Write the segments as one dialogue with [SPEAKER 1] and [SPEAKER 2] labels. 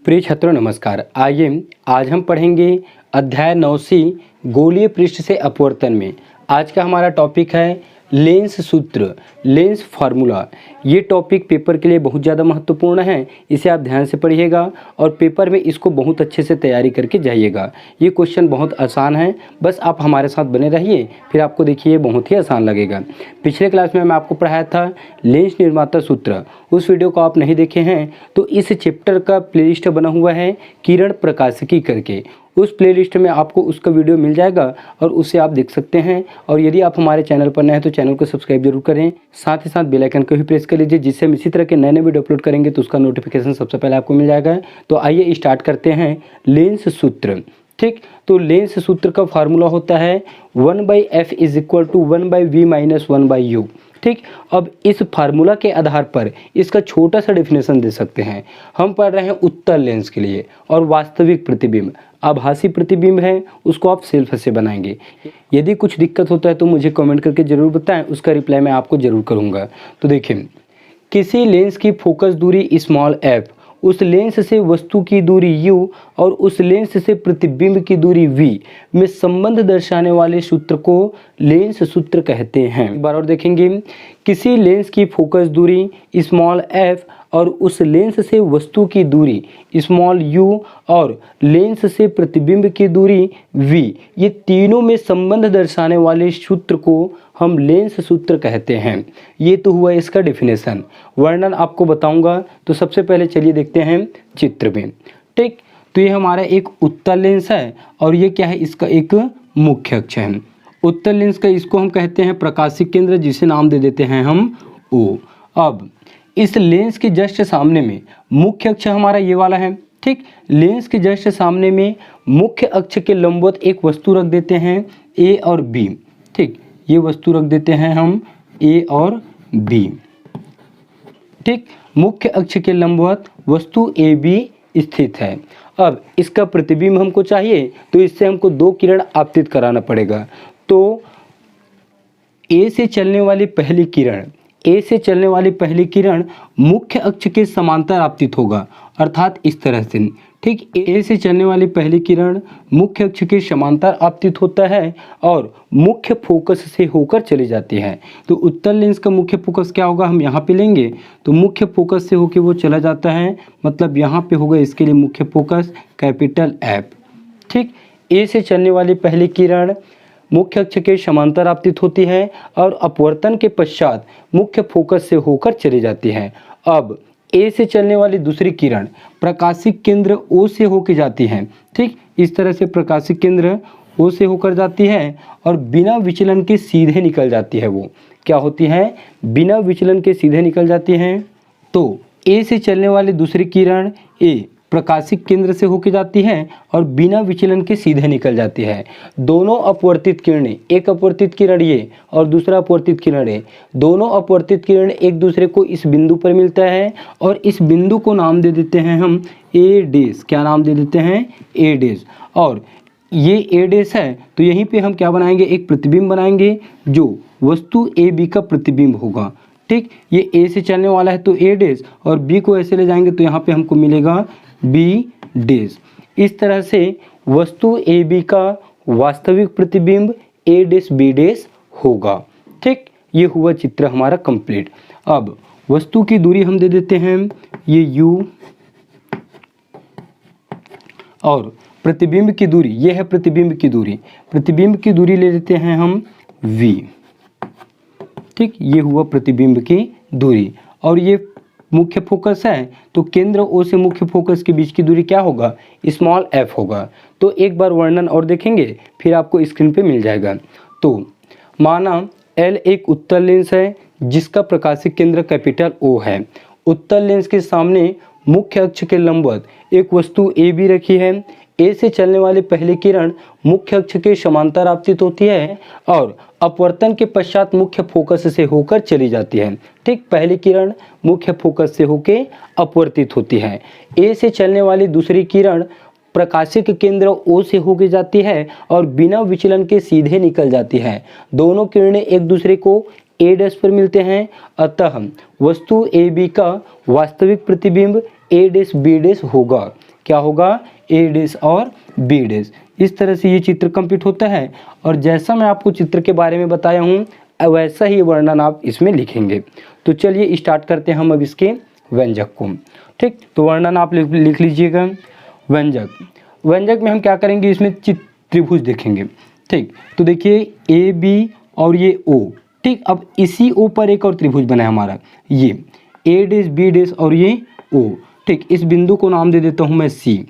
[SPEAKER 1] प्रिय छात्रों नमस्कार। आइए आज हम पढ़ेंगे अध्याय 9C गोलीय पृष्ठ से अपवर्तन में। आज का हमारा टॉपिक है लेंस सूत्र, लेंस फार्मूला। ये टॉपिक पेपर के लिए बहुत ज़्यादा महत्वपूर्ण है, इसे आप ध्यान से पढ़िएगा और पेपर में इसको बहुत अच्छे से तैयारी करके जाइएगा। ये क्वेश्चन बहुत आसान है, बस आप हमारे साथ बने रहिए, फिर आपको देखिए बहुत ही आसान लगेगा। पिछले क्लास में मैं आपको पढ़ाया था लेंस निर्माता सूत्र, उस वीडियो को आप नहीं देखे हैं तो इस चैप्टर का प्लेलिस्ट बना हुआ है किरण प्रकाशिकी करके, उस प्लेलिस्ट में आपको उसका वीडियो मिल जाएगा और उसे आप देख सकते हैं। और यदि आप हमारे चैनल पर नए हैं तो चैनल को सब्सक्राइब जरूर करें, साथ ही साथ बेल आइकन को भी प्रेस कर लीजिए, जिससे हम इसी तरह के नए नए वीडियो अपलोड करेंगे तो उसका नोटिफिकेशन सबसे पहले आपको मिल जाएगा। तो आइए स्टार्ट करते हैं लेंस सूत्र। ठीक, तो लेंस सूत्र का फार्मूला होता है 1/f = 1/v - 1/u। ठीक, अब इस फार्मूला के आधार पर इसका छोटा सा डेफिनेशन दे सकते हैं। हम पढ़ रहे हैं उत्तल लेंस के लिए और वास्तविक प्रतिबिंब, आभासी प्रतिबिंब है उसको आप सेल्फ से बनाएंगे। यदि कुछ दिक्कत होता है तो मुझे कमेंट करके ज़रूर बताएं, उसका रिप्लाई मैं आपको ज़रूर करूँगा। तो देखिए, किसी लेंस की फोकस दूरी स्मॉल f, उस लेंस से वस्तु की दूरी u और उस लेंस से प्रतिबिंब की दूरी v में संबंध दर्शाने वाले सूत्र को लेंस सूत्र कहते हैं। एक बार और देखेंगे, किसी लेंस की फोकस दूरी स्मॉल f और उस लेंस से वस्तु की दूरी स्मॉल u और लेंस से प्रतिबिंब की दूरी v, ये तीनों में संबंध दर्शाने वाले सूत्र को हम लेंस सूत्र कहते हैं। ये तो हुआ इसका डेफिनेशन, वर्णन आपको बताऊंगा। तो सबसे पहले चलिए देखते हैं चित्र में। ठीक, तो ये हमारा एक उत्तल लेंस है और ये क्या है, इसका एक मुख्य अक्ष है। उत्तल लेंस का इसको हम कहते हैं प्रकाशिक केंद्र, जिसे नाम दे देते हैं हम O। अब इस लेंस के जस्ट सामने में मुख्य अक्ष हमारा ये वाला है। ठीक, लेंस के जस्ट सामने में मुख्य अक्ष के लंबवत एक वस्तु रख देते हैं A और B। ठीक, ये वस्तु रख देते हैं हम A और B। ठीक, मुख्य अक्ष के लंबवत वस्तु AB स्थित है। अब इसका प्रतिबिंब हमको चाहिए तो इससे हमको दो किरण आपतित कराना पड़ेगा। तो A से चलने वाली पहली किरण मुख्य अक्ष के समांतर आपतित होगा, अर्थात इस तरह से। ठीक, A से चलने वाली पहली किरण मुख्य अक्ष के समांतर आपतित होता है और मुख्य फोकस से होकर चली जाती है। तो उत्तल लेंस का मुख्य फोकस क्या होगा, हम यहाँ पे लेंगे तो मुख्य फोकस से होकर वो चला जाता है, मतलब यहाँ पे होगा इसके लिए मुख्य फोकस कैपिटल F। ठीक, A से चलने वाली पहली किरण मुख्य अक्ष के समांतर आपतित होती है और अपवर्तन के पश्चात मुख्य फोकस से होकर चली जाती है। अब A से चलने वाली दूसरी किरण प्रकाशिक केंद्र O से होकर जाती है। ठीक, इस तरह से प्रकाशिक केंद्र O से होकर जाती है और बिना विचलन के सीधे निकल जाती है। वो क्या होती है, बिना विचलन के सीधे निकल जाती हैं। तो A से चलने वाली दूसरी किरण A प्रकाशिक केंद्र से होकर जाती है और बिना विचलन के सीधे निकल जाती है। दोनों अपवर्तित किरणें, एक अपवर्तित किरण ये और दूसरा अपवर्तित किरण ये, दोनों अपवर्तित किरण एक दूसरे को इस बिंदु पर मिलता है और इस बिंदु को नाम दे देते हैं हम A'। क्या नाम दे देते हैं, A'। और ये A' है तो यहीं पे हम क्या बनाएंगे, एक प्रतिबिंब बनाएंगे जो वस्तु AB का प्रतिबिंब होगा। ठीक, ये A से चलने वाला है तो A' और B को ऐसे ले जाएंगे तो यहाँ पे हमको मिलेगा B'। इस तरह से वस्तु AB का वास्तविक प्रतिबिंब A', होगा। ठीक, ये हुआ चित्र हमारा कंप्लीट। अब वस्तु की दूरी हम दे देते हैं ये U और प्रतिबिंब की दूरी ये है, प्रतिबिंब की दूरी ले लेते हैं हम V। ठीक, ये हुआ प्रतिबिंब की दूरी और ये मुख्य फोकस है तो केंद्र O से मुख्य फोकस के बीच की दूरी क्या होगा, स्मॉल f होगा। तो एक बार वर्णन और देखेंगे फिर आपको स्क्रीन पे मिल जाएगा। तो माना L एक उत्तल लेंस है जिसका प्रकाशिक केंद्र कैपिटल O है। उत्तल लेंस के सामने मुख्य अक्ष के लंबवत एक वस्तु AB रखी है। A से चलने वाली पहली किरण मुख्य अक्ष के समांतर आपतित होती है और अपवर्तन के पश्चात मुख्य फोकस से होकर चली जाती है। ठीक, पहली किरण मुख्य फोकस से होकर अपवर्तित होती है। A से चलने वाली दूसरी किरण प्रकाशिक केंद्र O से होकर जाती है और बिना विचलन के सीधे निकल जाती है। दोनों किरणें एक दूसरे को A' पर मिलते हैं, अतः वस्तु AB का वास्तविक प्रतिबिंब A', B' होगा। क्या होगा, ए डैश और बी डैश। इस तरह से ये चित्र कंप्लीट होता है और जैसा मैं आपको चित्र के बारे में बताया हूँ वैसा ही वर्णन आप इसमें लिखेंगे। तो चलिए स्टार्ट करते हैं हम अब इसके व्यंजक को। ठीक, तो वर्णन आप लिख लीजिएगा। व्यंजक में हम क्या करेंगे, इसमें त्रिभुज देखेंगे। ठीक, तो देखिए ए बी और ये ओ। ठीक, अब इसी ओ पर एक और त्रिभुज बना है हमारा, ये ए डैश बी डैश और ये ओ। ठीक, इस बिंदु को नाम दे देता हूँ मैं सी।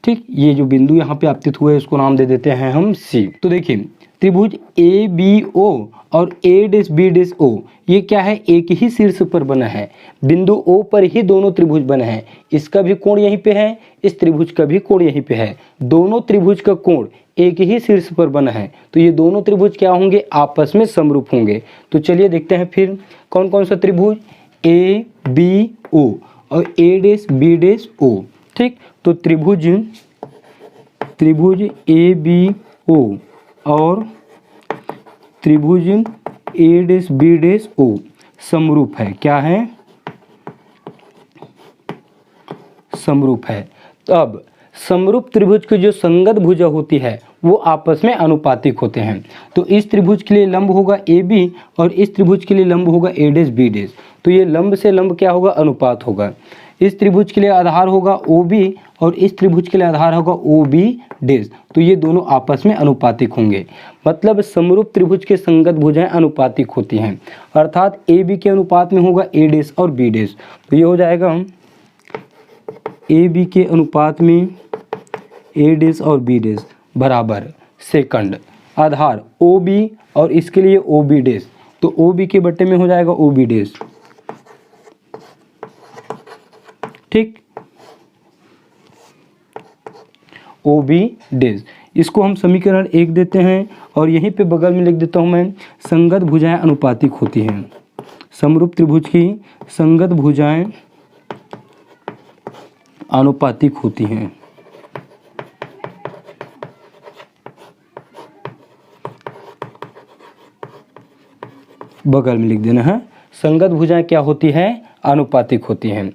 [SPEAKER 1] ठीक, ये जो बिंदु यहाँ पे आपतित हुआ है उसको नाम दे देते हैं हम सी। तो देखिए त्रिभुज ए बी ओ और ए डैश बी डैश ओ, ये क्या है, एक ही शीर्ष पर बना है। बिंदु ओ पर ही दोनों त्रिभुज बने हैं। इसका भी कोण यहीं पे है, इस त्रिभुज का भी कोण यहीं पे है। दोनों त्रिभुज का कोण एक ही शीर्ष पर बना है, तो ये दोनों त्रिभुज क्या होंगे, आपस में समरूप होंगे। तो चलिए देखते हैं फिर कौन कौन सा त्रिभुज, ए बी ओ और ए डैश बी डैश ओ। ठीक, तो त्रिभुज ए बी ओ और त्रिभुज ए डैश बी डैश ओ समरूप है। क्या है, समरूप है। तो अब समरूप त्रिभुज की जो संगत भुजा होती है वो आपस में अनुपातिक होते हैं। तो इस त्रिभुज के लिए लंब होगा ए बी और इस त्रिभुज के लिए लंब होगा ए डैश बी डैश। तो ये लंब से लंब क्या होगा, अनुपात होगा। इस त्रिभुज के लिए आधार होगा ओ बी और इस त्रिभुज के लिए आधार होगा ओ बी डैश। तो ये दोनों आपस में अनुपातिक होंगे। मतलब समरूप त्रिभुज के संगत भुजाएं अनुपातिक होती हैं, अर्थात ए बी के अनुपात में होगा ए डैश और बी डैश। तो ये हो जाएगा ए बी के अनुपात में ए डैश और बी डैश बराबर सेकंड आधार ओ बी और इसके लिए ओ बी डैश। तो ओ बी के बट्टे में हो जाएगा ओ बी डैश। ठीक, ओ बी डैश, इसको हम समीकरण 1 देते हैं और यहीं पे बगल में लिख देता हूं मैं, संगत भुजाएं अनुपातिक होती हैं। समरूप त्रिभुज की संगत भुजाएं अनुपातिक होती हैं। बगल में लिख देना है, संगत भुजाएं क्या होती है, अनुपातिक होती हैं।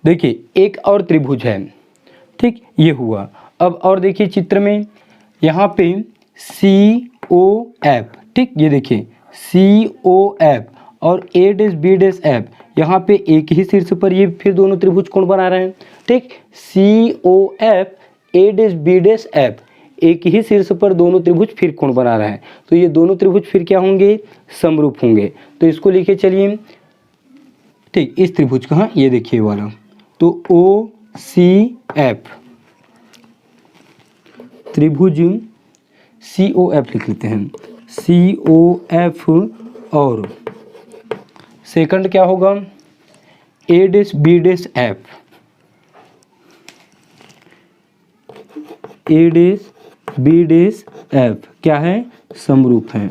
[SPEAKER 1] देखिए एक और त्रिभुज है। ठीक, ये हुआ। अब और देखिए चित्र में यहाँ पे सी ओ एफ। ठीक, ये देखिए सी ओ एफ और ए डैश बी डैश एफ, यहाँ पे एक ही शीर्ष पर ये फिर दोनों त्रिभुज कोण बना रहे हैं। ठीक, C O F A dash B dash F, एक ही शीर्ष पर दोनों त्रिभुज फिर कोण बना रहे हैं। तो ये दोनों त्रिभुज फिर क्या होंगे, समरूप होंगे। तो इसको लिखे चलिए। ठीक, इस त्रिभुज का, हाँ ये देखिए वाला, तो ओ सी एफ, त्रिभुज सी ओ एफ लिख लेते हैं, सी ओ एफ और सेकंड क्या होगा, A dash B dash F, A dash B dash F क्या है, समरूप है।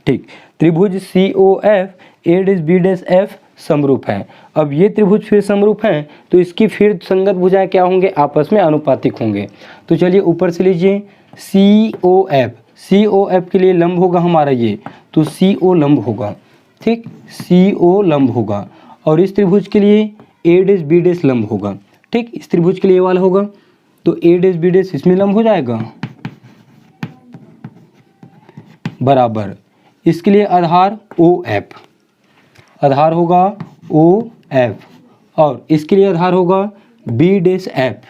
[SPEAKER 1] ठीक, त्रिभुज C O F A dash B dash F समरूप है। अब ये त्रिभुज फिर समरूप हैं तो इसकी फिर संगत भुजाएं क्या होंगे, आपस में अनुपातिक होंगे। तो चलिए ऊपर से लीजिए सी ओ एफ, सी ओ एफ के लिए लंब होगा हमारा ये, तो सी ओ लंब होगा। ठीक, सी ओ लंब होगा और इस त्रिभुज के लिए ए डैश बी डैश लंब होगा। ठीक, इस त्रिभुज के लिए वाला होगा तो ए डैश बी डैश इसमें लंब हो जाएगा बराबर, इसके लिए आधार ओ एफ, आधार होगा ओ एफ और इसके लिए आधार होगा B dash F,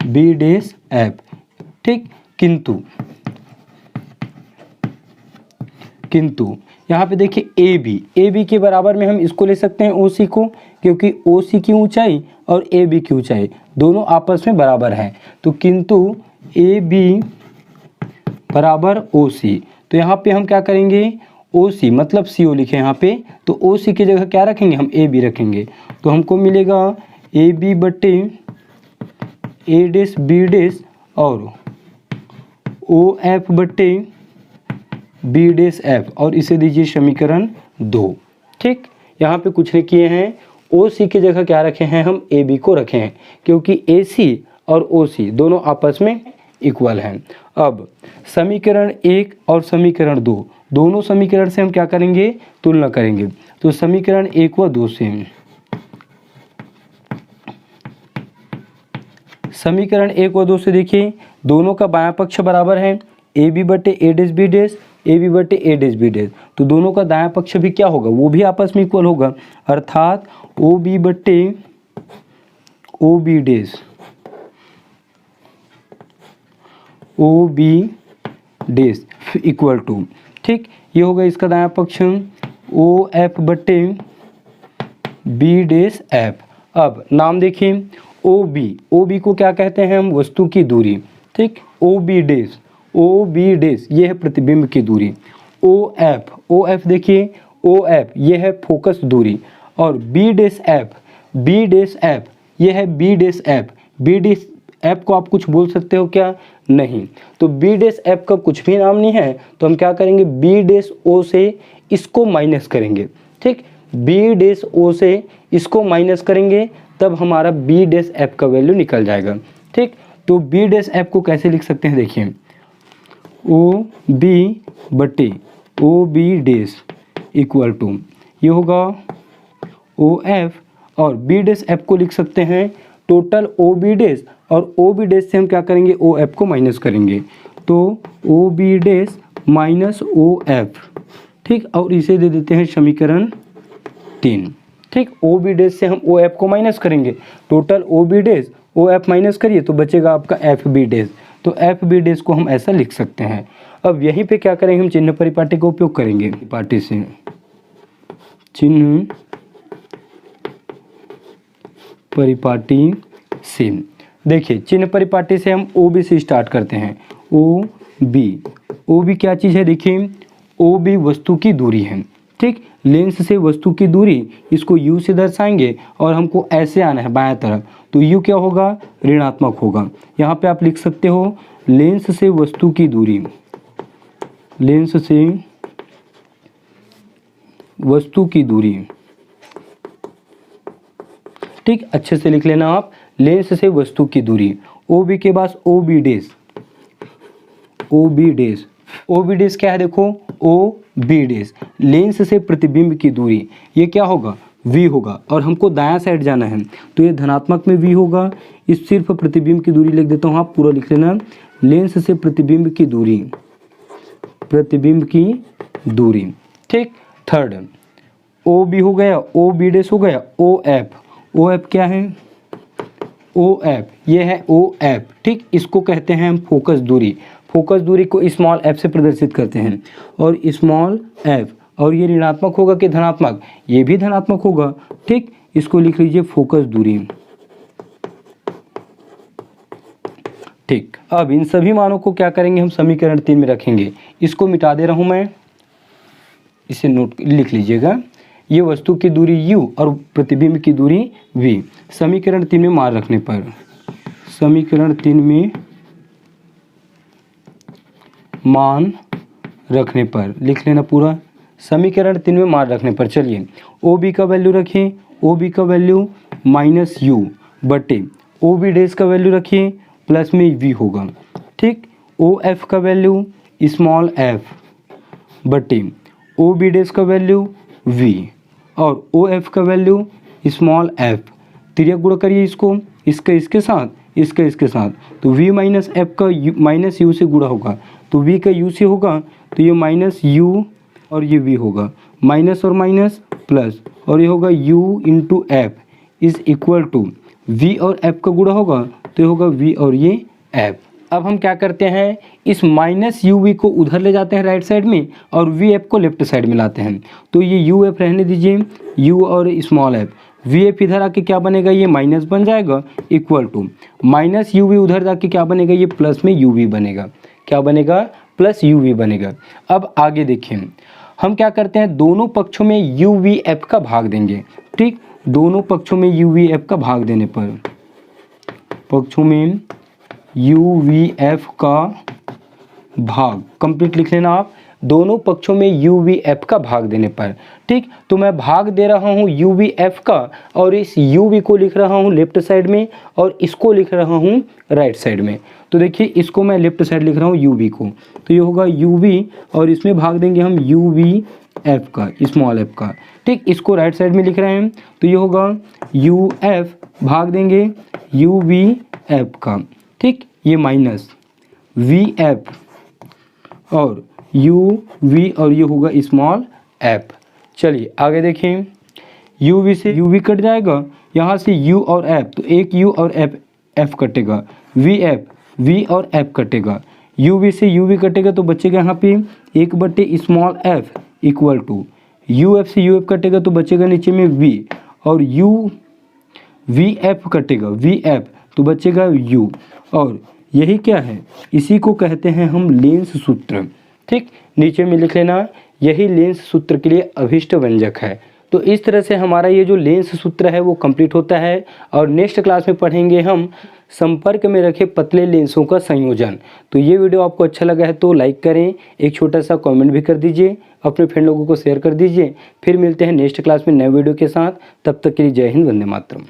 [SPEAKER 1] B dash F. ठीक, किंतु यहाँ पे देखिए ए बी के बराबर में हम इसको ले सकते हैं ओ सी को, क्योंकि ओ सी की ऊंचाई और ए बी की ऊंचाई दोनों आपस में बराबर हैं। तो किंतु ए बी बराबर ओ सी, तो यहाँ पे हम क्या करेंगे, ओ सी मतलब सी ओ लिखे यहाँ पे, तो ओ सी की जगह क्या रखेंगे, हम ए बी रखेंगे। तो हमको मिलेगा ए बी बट्टे ए डैश बी डैश और ओ एफ बट्टे बी डैश एफ और इसे दीजिए समीकरण 2। ठीक, यहाँ पे कुछ नहीं किए हैं, ओ सी की जगह क्या रखे हैं, हम ए बी को रखे हैं, क्योंकि ए सी और ओ सी दोनों आपस में इक्वल हैं। अब समीकरण 1 और समीकरण 2 दोनों समीकरण से हम क्या करेंगे, तुलना करेंगे। तो समीकरण 1 व 2 से समीकरण 1 व 2 से देखिए दोनों का बायां पक्ष बराबर है ए बी बटे A dash B dash, A B बटे ए डैश बी डैश, तो दोनों का दायां पक्ष भी क्या होगा, वो भी आपस में इक्वल होगा, अर्थात ओ बी बटे O B dash, O B dash equal to, ठीक, ये होगा इसका दायां पक्ष ओ एफ बटे बी डैश एफ। अब नाम देखिए ओ बी को क्या कहते हैं हम, वस्तु की दूरी, ठीक, ओ बी डैश ये है प्रतिबिंब की दूरी, ओ एफ देखिए ओ एफ ये है फोकस दूरी, और बी डैश एफ ये है बी डैश एफ को आप कुछ बोल सकते हो क्या, नहीं, तो बी डैश एफ का कुछ भी नाम नहीं है, तो हम क्या करेंगे बी डैश ओ से इसको माइनस करेंगे, ठीक, बी डैश ओ से इसको माइनस करेंगे तब हमारा बी डैश एफ का वैल्यू निकल जाएगा, ठीक, तो बी डैश एफ को कैसे लिख सकते हैं, देखिए ओ बी बटे O B dash equal to ये होगा ओ एफ, और बी डैश एफ को लिख सकते हैं टोटल ओ बी डैश, और ओ बी डैश से हम क्या करेंगे ओ एफ को माइनस करेंगे, तो O B dash minus O F, ठीक, और इसे दे देते हैं समीकरण 3, ठीक, ओ बी डैश से हम ओ एफ को माइनस करेंगे, total O B dash O F minus करिए तो बचेगा आपका एफ बी डैश, तो एफ बी डैश को हम ऐसा लिख सकते हैं। अब यहीं पे क्या करेंगे, हम चिन्ह परिपाटी का उपयोग करेंगे, पार्टी से चिन्ह परिपाटी से, देखिए चिन्ह परिपाटी से हम ओ बी से स्टार्ट करते हैं, ओ बी क्या चीज़ है, देखिए ओ बी वस्तु की दूरी है, ठीक, लेंस से वस्तु की दूरी, इसको u से दर्शाएंगे और हमको ऐसे आना है बाएं तरफ, तो u क्या होगा, ऋणात्मक होगा, यहाँ पे आप लिख सकते हो लेंस से वस्तु की दूरी, लेंस से वस्तु की दूरी, ठीक, अच्छे से लिख लेना आप, लेंस से वस्तु की दूरी, ओ बी के बाद ओ बी डैश क्या है, देखो ओ बी डैश लेंस से प्रतिबिंब की दूरी, ये क्या होगा v होगा, और हमको दायां साइड जाना है तो ये धनात्मक में v होगा, इस सिर्फ प्रतिबिंब की दूरी लिख देता हूँ, आप पूरा लिख लेना, लेंस से प्रतिबिंब की दूरी, ठीक, थर्ड ओ बी हो गया, ओ बी डैश हो गया, ओ एफ क्या है, ओ एफ ये है ओ एफ, ठीक, इसको कहते हैं हम फोकस दूरी को स्मॉल एफ से प्रदर्शित करते हैं, और स्मॉल एफ, और ये ऋणात्मक होगा कि धनात्मक, ये भी धनात्मक होगा, ठीक, इसको लिख लीजिए फोकस दूरी, ठीक। अब इन सभी मानों को क्या करेंगे, हम समीकरण 3 में रखेंगे, इसको मिटा दे रहा हूं मैं, इसे नोट लिख लीजिएगा, ये वस्तु की दूरी u और प्रतिबिंब की दूरी v, समीकरण 3 में मान रखने पर, समीकरण 3 में मान रखने पर लिख लेना पूरा, समीकरण 3 में मान रखने पर, चलिए ओ बी का वैल्यू रखिए, ओ बी का वैल्यू माइनस u बटे ओ बी डैश का वैल्यू रखिए प्लस में v होगा, ठीक, ओ एफ का वैल्यू स्मॉल एफ बटे ओ बी डैश का वैल्यू v और ओ एफ का वैल्यू स्मॉल एफ, तिर्यक गुणा करिए इसको, इसका इसके साथ, इसका इसके साथ, तो v माइनस एफ का माइनस u से गुणा होगा, तो v का u से होगा, तो ये माइनस u और ये v होगा, माइनस और माइनस प्लस, और ये होगा u into F is equal to v और f का गुणा होगा, तो ये होगा v और ये f। अब हम क्या करते हैं, इस माइनस यू वी को उधर ले जाते हैं राइट साइड में, और वी एफ को लेफ्ट साइड में लाते हैं, तो ये यू एफ रहने दीजिए, यू और स्मॉल एफ, वी एफ इधर आके क्या बनेगा, ये माइनस बन जाएगा, equal to minus U V उधर जाके क्या बनेगा, ये प्लस में यू वी बनेगा, क्या बनेगा, प्लस यू वी बनेगा। अब आगे देखिए, हम क्या करते हैं, दोनों पक्षों में यू वी एफ का भाग देंगे, ठीक, दोनों पक्षों में यू वी एफ का भाग देने पर, पक्षों में यू वी एफ का भाग कंप्लीट लिख लेना आप, दोनों पक्षों में यू वी एफ का भाग देने पर, ठीक, तो मैं भाग दे रहा हूँ यू वी एफ का, और इस यू वी को लिख रहा हूँ लेफ्ट साइड में और इसको लिख रहा हूँ राइट साइड में, तो देखिए इसको मैं लेफ्ट साइड लिख रहा हूँ यू वी को, तो ये होगा यू वी और इसमें भाग देंगे हम यू वी एफ का, स्मॉल एफ का, ठीक, इसको राइट साइड में लिख रहे हैं तो ये होगा यू एफ भाग देंगे यू वी एफ का, ठीक, ये माइनस वी एफ और यू वी और ये होगा स्मॉल एफ। चलिए आगे देखें, यू वी से यू वी कट जाएगा, यहाँ से यू और एफ तो एक यू और एफ कटेगा, वी और एफ कटेगा, यू वी से यू वी कटेगा तो बचेगा यहाँ पे 1/, small F equal to U F से यू एफ कटेगा तो बचेगा नीचे में वी, और यू वी एफ कटेगा वी एफ तो बचेगा यू, और यही क्या है, इसी को कहते हैं हम लेंस सूत्र। ठीक, नीचे में लिख लेना, यही लेंस सूत्र के लिए अभिष्ट व्यंजक है। तो इस तरह से हमारा ये जो लेंस सूत्र है वो कंप्लीट होता है। और नेक्स्ट क्लास में पढ़ेंगे हम संपर्क में रखे पतले लेंसों का संयोजन। तो ये वीडियो आपको अच्छा लगा है तो लाइक करें, एक छोटा सा कमेंट भी कर दीजिए, अपने फ्रेंड लोगों को शेयर कर दीजिए। फिर मिलते हैं नेक्स्ट क्लास में नए वीडियो के साथ, तब तक के लिए जय हिंद, वंदे मातरम।